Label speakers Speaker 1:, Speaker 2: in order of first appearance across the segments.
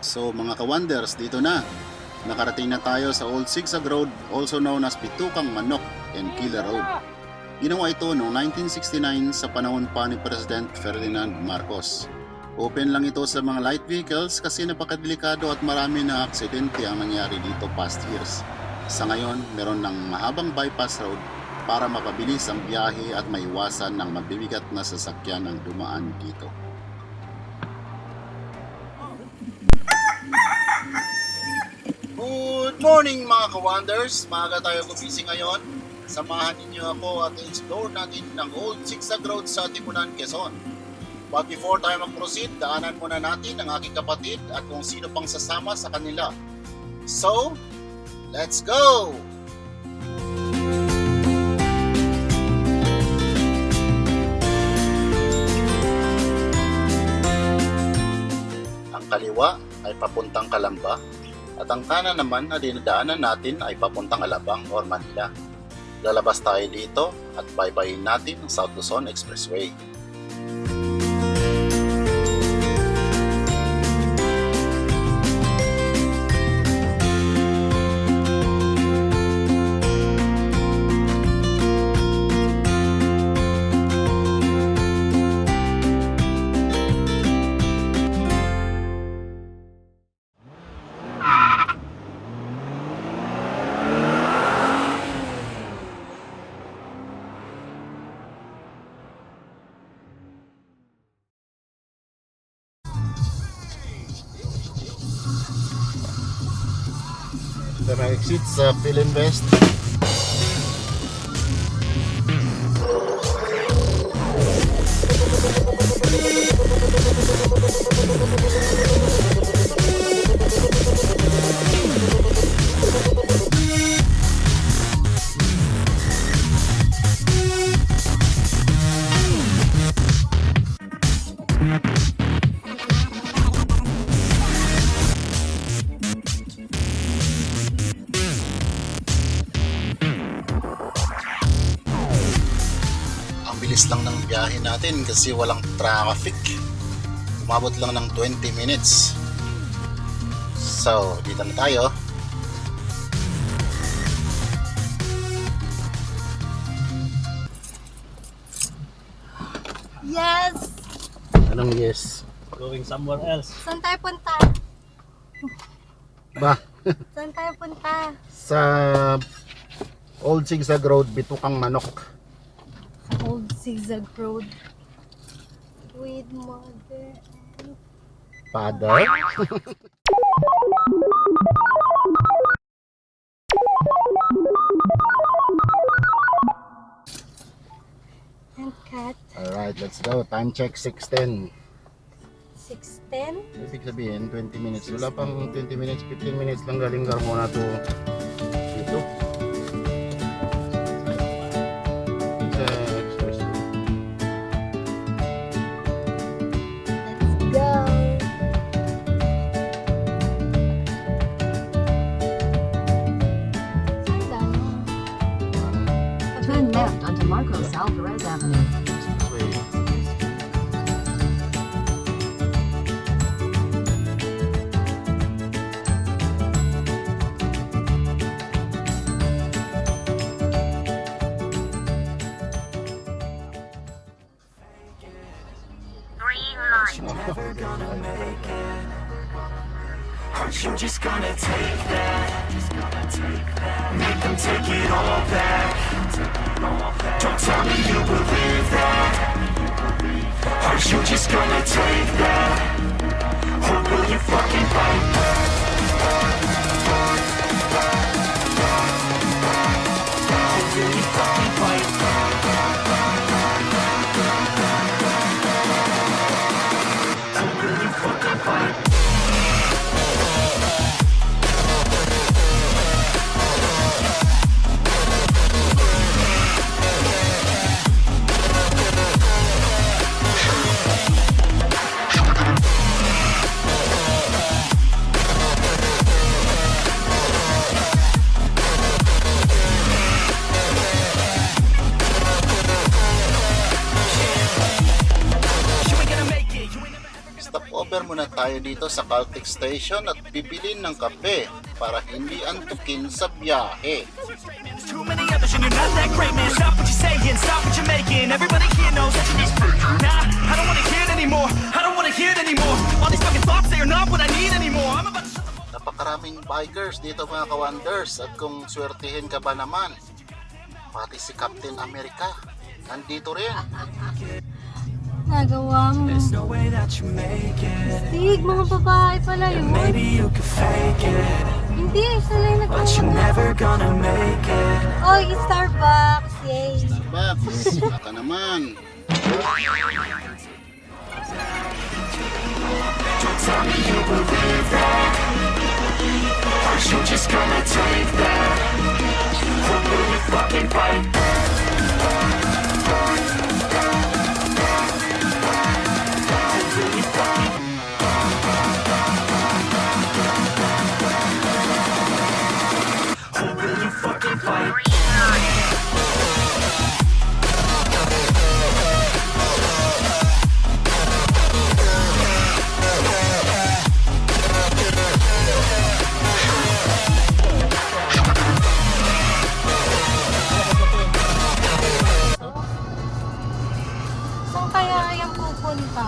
Speaker 1: So mga ka-wonders, dito na. Nakarating na tayo sa Old Sigsag Road, also known as Bitukang Manok and Killer Road. Ginawa ito noong 1969 sa panahon pa ni President Ferdinand Marcos. Open lang ito sa mga light vehicles kasi napakadelikado at marami na aksidente ang nangyari dito past years. Sa ngayon, meron ng mahabang bypass road para mapabilis ang biyahe at maiwasan ng mabibigat na sasakyan ang dumaan dito. Good morning mga ka-wonders! Maaga tayo gumising ngayon. Samahan ninyo ako at explore natin ng Old Sigsag Road sa Timunan, Quezon. But before tayo mag-proceed, daanan muna natin ang aking kapatid at kung sino pang sasama sa kanila. So, let's go! Ang kaliwa ay papuntang Calamba at ang kanan naman na dinadaanan natin ay papuntang Alabang or Manila. Lalabas tayo dito at baybayin natin ang South Luzon Expressway. Ito na exit sa Philinvest. Bilis lang ng biyahe natin kasi walang traffic. Umabot lang ng 20 minutes. So, dito na tayo.
Speaker 2: Yes!
Speaker 1: Anong yes?
Speaker 3: Going somewhere else.
Speaker 2: Saan tayo punta?
Speaker 1: Ba?
Speaker 2: Saan tayo punta?
Speaker 1: Sa Old Sigsag Road, Bitukang Manok.
Speaker 2: Old Sigsag Road. With mother and
Speaker 1: Father?
Speaker 2: cat.
Speaker 1: Alright, let's go. Time check 6:10.
Speaker 2: 6:10.
Speaker 1: Ibig sabihin 20 minutes. Wala pang 20 minutes, 15 minutes lang galing Carmona to dito. Sa expressway.
Speaker 2: Let's go. Saan tayo?
Speaker 4: Turn left onto Marcos Alvarez Avenue.
Speaker 1: Expressway.
Speaker 5: Never gonna make it. Aren't you just gonna take that? Make them take it all back. Don't tell me you believe that. Aren't you just gonna take that? Or will you fucking fight back? Or will you fucking fight back? Or will you fucking fight back?
Speaker 1: tayo dito sa Caltex Station at bibili ng kape para hindi antukin sa biyahe.
Speaker 5: Too many others and you're not that great, man. Stop what you're saying, stop what you're making. Everybody here knows that you're just fake. Nah, I don't wanna hear it anymore. I don't wanna hear it anymore. All these fucking thoughts, they are not what I need anymore. I'm about to shut the fuck.
Speaker 1: Napakaraming bikers dito mga ka-wonders at kung swertihin ka ba naman, pati si Captain America nandito rin.
Speaker 2: Nagawa mo.
Speaker 5: There's no way that you make it.
Speaker 2: Tig, mga babae pala yun.
Speaker 5: Maybe you could fake it,
Speaker 2: Hindi, isa lang
Speaker 5: but you're
Speaker 2: nagkawala.
Speaker 5: never gonna make it.
Speaker 2: Oy, Starbucks. Yay.
Speaker 1: Starbucks, baka naman.
Speaker 5: Don't tell me you believe that. Aren't you just gonna take that? Or will you fucking fight back? Or will you fucking fight?
Speaker 2: Saan kaya yung pupunta?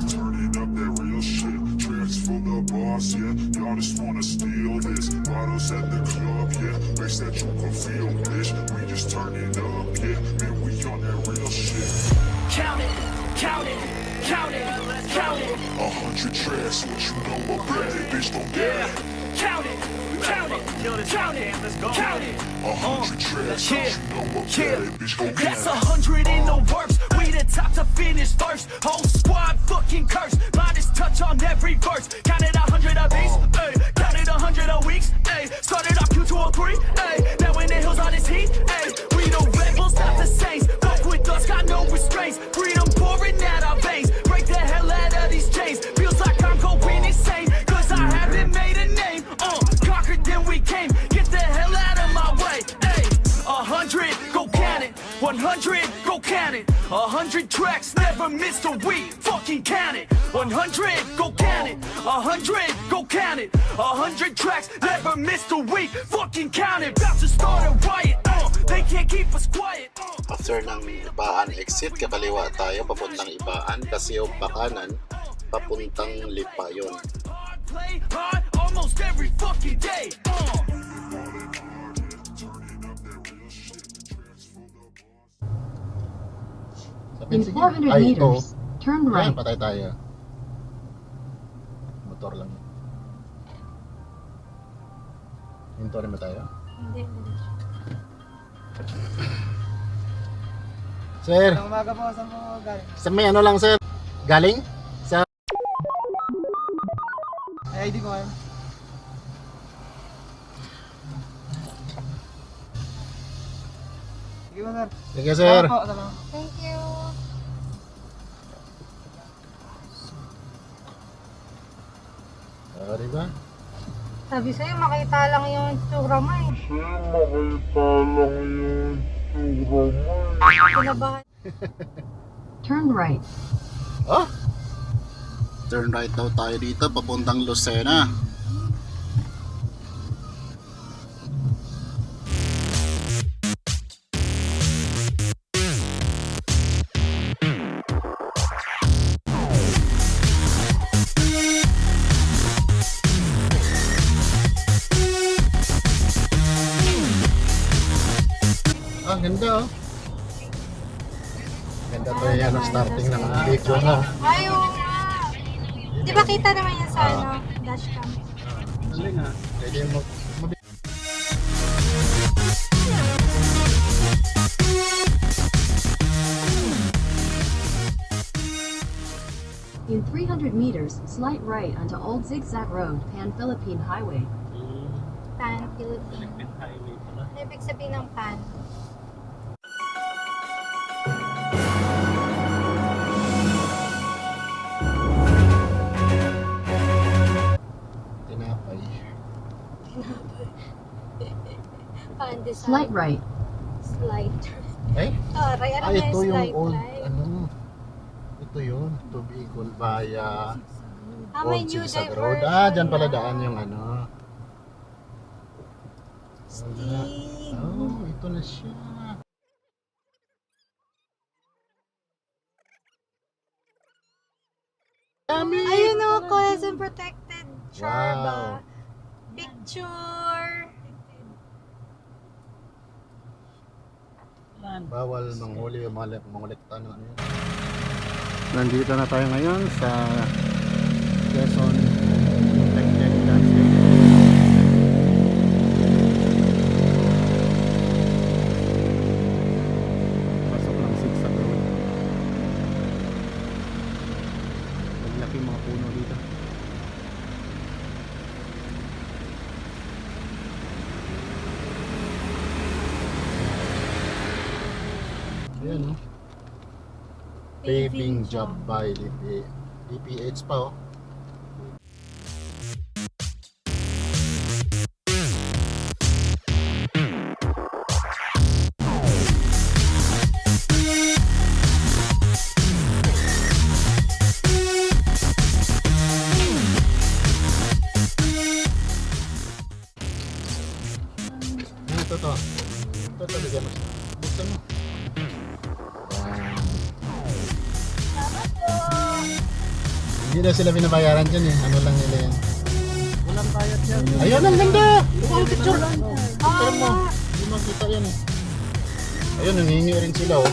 Speaker 3: Turning up that real shit. Tracks full of bars, yeah. Y'all just wanna steal this. Bottles at the club, yeah. Makes that you can feel, bitch. We just turning up, yeah. Man, we on that real shit.
Speaker 5: Count it, count it, count it, count it.
Speaker 3: 100 tracks, what you know about it, bitch, don't get it.
Speaker 5: Count it, count it, count it, count it.
Speaker 3: 100 tracks, what you know about it, bitch, don't get
Speaker 5: That's
Speaker 3: it.
Speaker 5: 100 in the works. We the top to finish first. Whole squad fucking cursed. Minus touch on every verse. Counted 100 of these, ayy. Counted 100 a weeks, ayy. Started off Q203, ayy. Now in the hills on his heat, ayy. We the rebels, not the saints. Fuck with us, got no restraints. Freedom pouring out our veins. Break the hell out of these chains. Feels like I'm going insane. Cause I haven't made a name. Conquered, then we came. Get the hell out of my way, ayy. 100, go count it. 100, go count it. 100 tracks, never missed a week. Fucking count it. 100, go count it. 100, go count it. 100 tracks, never missed a week. Fucking count it. About to start a riot. They can't keep us quiet.
Speaker 1: After ng Ibaan exit, kakaliwa tayo papuntang Ibaan kasi yung pakanan papuntang Lipayon.
Speaker 5: Play hard almost every fucking day.
Speaker 4: In 400 meters, turn
Speaker 1: Ayan,
Speaker 4: right.
Speaker 1: patay tayo. Motor lang. Hinto rin ba tayo?
Speaker 2: Hindi.
Speaker 1: Sir,
Speaker 6: Umaga po, saan po galing?
Speaker 1: sa may ano lang sir? Galing? Sa
Speaker 6: Ay, ID ko ngayon. Sige po, sir.
Speaker 1: Sige sir.
Speaker 6: Salamat po, salamat.
Speaker 2: Thank you.
Speaker 1: Diba?
Speaker 2: Sabi sa'yo, makita lang yung tsura mo eh. Kinabahan.
Speaker 4: Turn right.
Speaker 1: Oh? Turn right daw tayo dito papuntang Lucena. Ah, ganda oh. Ganda to yung starting ng video mo.
Speaker 2: Ay, oo nga. Di ba kita naman yan sa dashcam?
Speaker 1: Dali nga. Pwede mo.
Speaker 4: In 300 meters, slight right onto Old Zigzag Road, Pan-Philippine Highway.
Speaker 2: Pan Philippine. Ano ibig sabihin ng pan?
Speaker 1: Tinapay.
Speaker 2: Tinapay.
Speaker 4: Slight right.
Speaker 2: Slight.
Speaker 7: Eh?
Speaker 2: Aray, ano na
Speaker 7: Ito yung
Speaker 2: slight
Speaker 7: old,
Speaker 2: right?
Speaker 7: ano, ito yun, to Bicol via
Speaker 2: May
Speaker 7: Old
Speaker 2: new
Speaker 7: Sigsag
Speaker 2: diversion.
Speaker 7: Road. Dyan pala daan yung ano.
Speaker 2: Stig.
Speaker 7: Oh, ito na siya. Dami!
Speaker 2: Ayun o, Quezon Protected Charba.
Speaker 7: Wow.
Speaker 2: Picture.
Speaker 7: Bawal manghuli yung mga mangolekta ng ano yun. Nandito na tayo ngayon sa Quezon Protected Landscape. Pasok ng Sigsag Road. Maglaki mga puno dito. Ayan o. Paving job by DPH pa oh. Ito to. Ito talaga mas. Buksan mo. Hindi na sila binabayaran dyan eh. Ano lang nila yan. Walang bayad yan. Ayun, ang ganda! Ang picture! Picture mo. Hindi makita yan eh. Ayun, nangingi rin sila oh.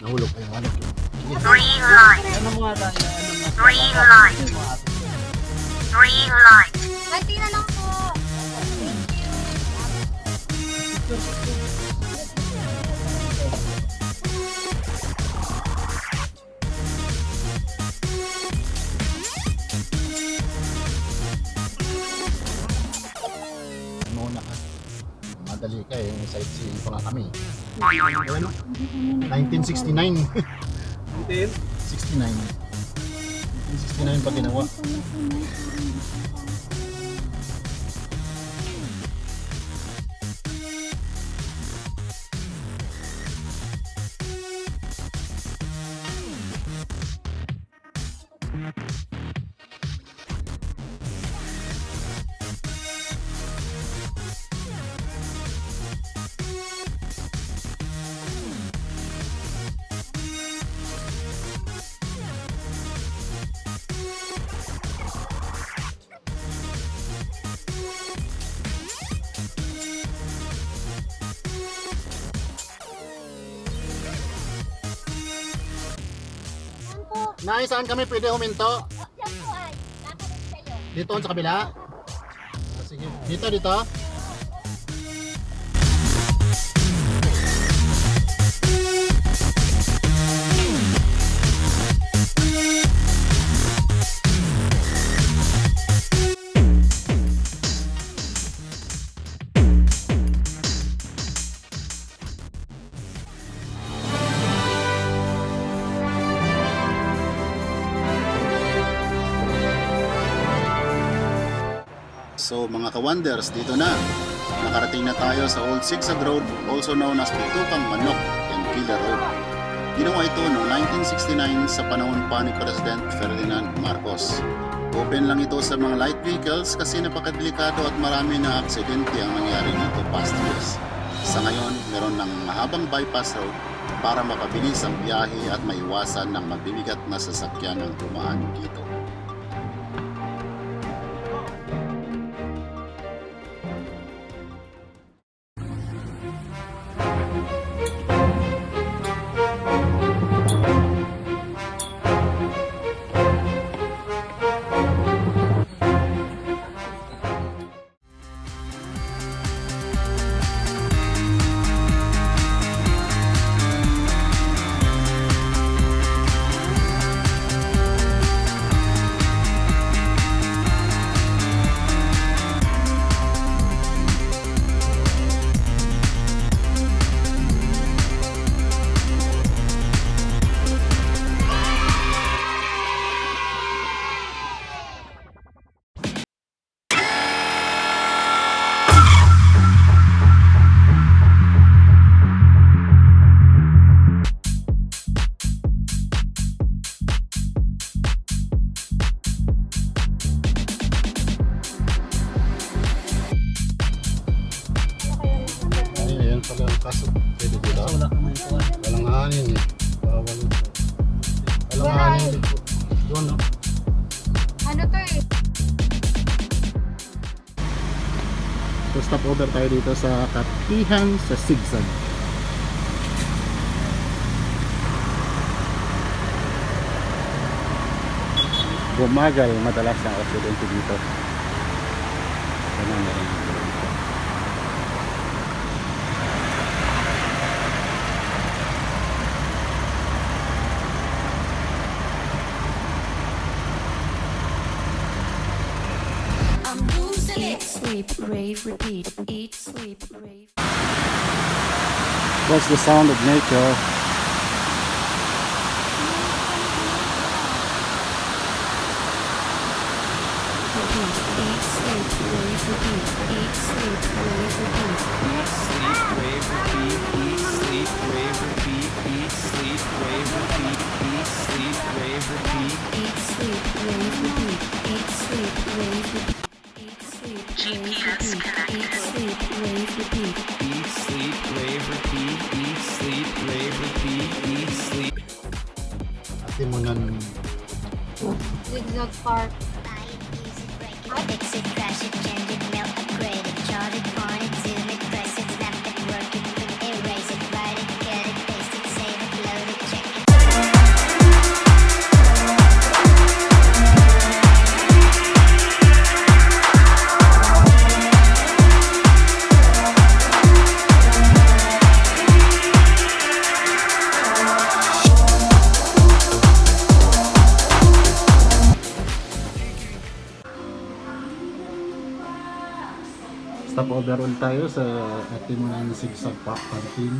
Speaker 7: Nahulog ko yung hanap yun.
Speaker 5: Green light. Green light. Green light.
Speaker 2: Konti na lang po. Thank you.
Speaker 7: Muna ka. Madali ka eh. Sightseeing pa nga kami. Ano? 1969. 69. 1969 pa ginawa. Nay, saan kami pwede huminto?
Speaker 2: Yan po ay. Nakalit kayo.
Speaker 7: Dito sa kabila? Sige. Dito, dito.
Speaker 1: So mga ka-wonders, dito na. Nakarating na tayo sa Old Sigsag Road, also known as Pitukang Manok and Killer Road. Ginawa ito noong 1969 sa panahon pa ni President Ferdinand Marcos. Open lang ito sa mga light vehicles kasi napakadelikado at marami na aksidente ang nangyari dito past years. Sa ngayon, meron ng mahabang bypass road para mapabilis ang biyahe at maiwasan ng mabibigat na sasakyan ang dumaan dito.
Speaker 7: Kaso, pwede dito.
Speaker 6: Wala ka man ito.
Speaker 7: Walang hangin eh. Bawal ito. Walang
Speaker 2: Wala
Speaker 7: hangin
Speaker 2: eh.
Speaker 7: dito. Doon, no?
Speaker 2: Ano to eh?
Speaker 7: So, stop over tayo dito sa Katihan sa Sigsag. Bumagal, madalas ang aksidente dito. Ganun na rin dito.
Speaker 5: I'm losing it. Eat, sleep, rave, repeat. Eat, sleep, rave.
Speaker 7: That's the sound of nature.
Speaker 5: Repeat. Eat, sleep, rave, repeat. Eat, sleep, rave, repeat.
Speaker 8: Eat, sleep, rave, repeat. Eat, sleep, rave, repeat. Eat, sleep, rave, repeat. Eat, sleep, rave, repeat.
Speaker 5: Eat, sleep, rave, repeat. Eat, sleep, rave, repeat. Eat, sleep, rave, repeat. Eat, sleep, rave, repeat.
Speaker 8: Eat, sleep, rave, repeat. Eat, sleep, rave, repeat. Eat, sleep.
Speaker 7: Atimunan.
Speaker 2: Zigzag Park.
Speaker 9: Fix it, crash it, change it, melt, upgrade it, charge it, point it, zoom it, press it, snap it, work it, flip it, erase it, write it, cut it, paste it, save it, load it, check it.
Speaker 7: Stop over ulit tayo sa Atimunan Sigsag Park Canteen.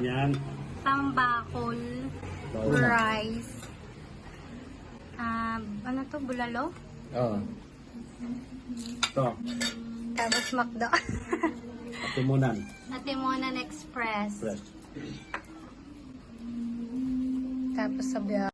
Speaker 7: Yan.
Speaker 2: Tambakol. Rice. Ano to? Bulalo?
Speaker 7: Oh. Ito.
Speaker 2: Tapos McDo.
Speaker 7: Atimunan.
Speaker 2: Natimonan Express.
Speaker 7: Fresh.
Speaker 2: Tapos sa biyak.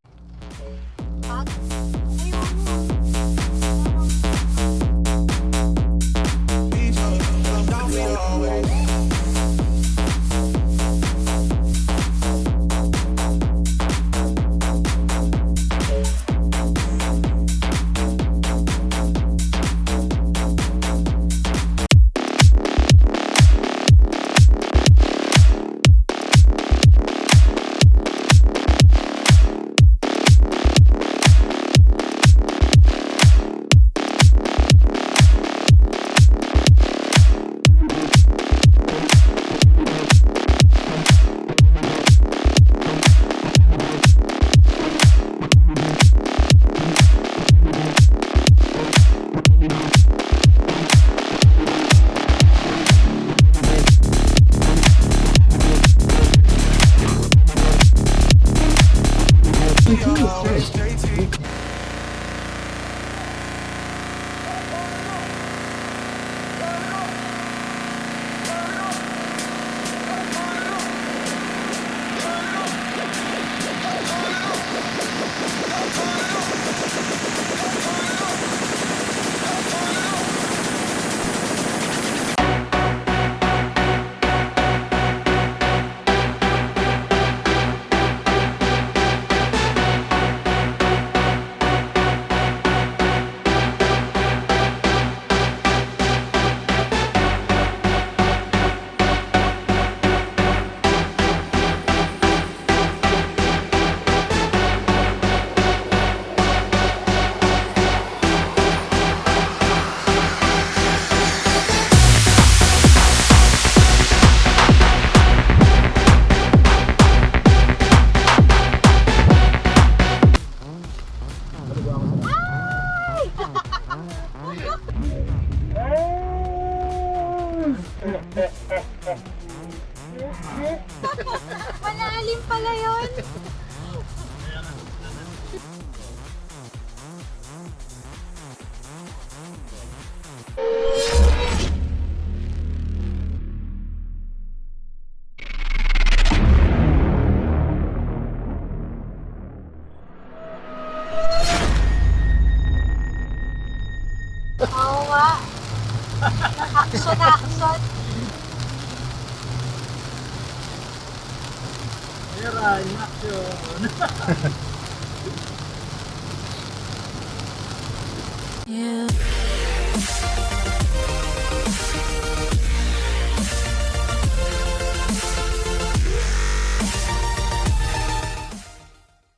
Speaker 2: Malalim pala yun. Oo nga. Action.
Speaker 6: Era, in action.
Speaker 5: You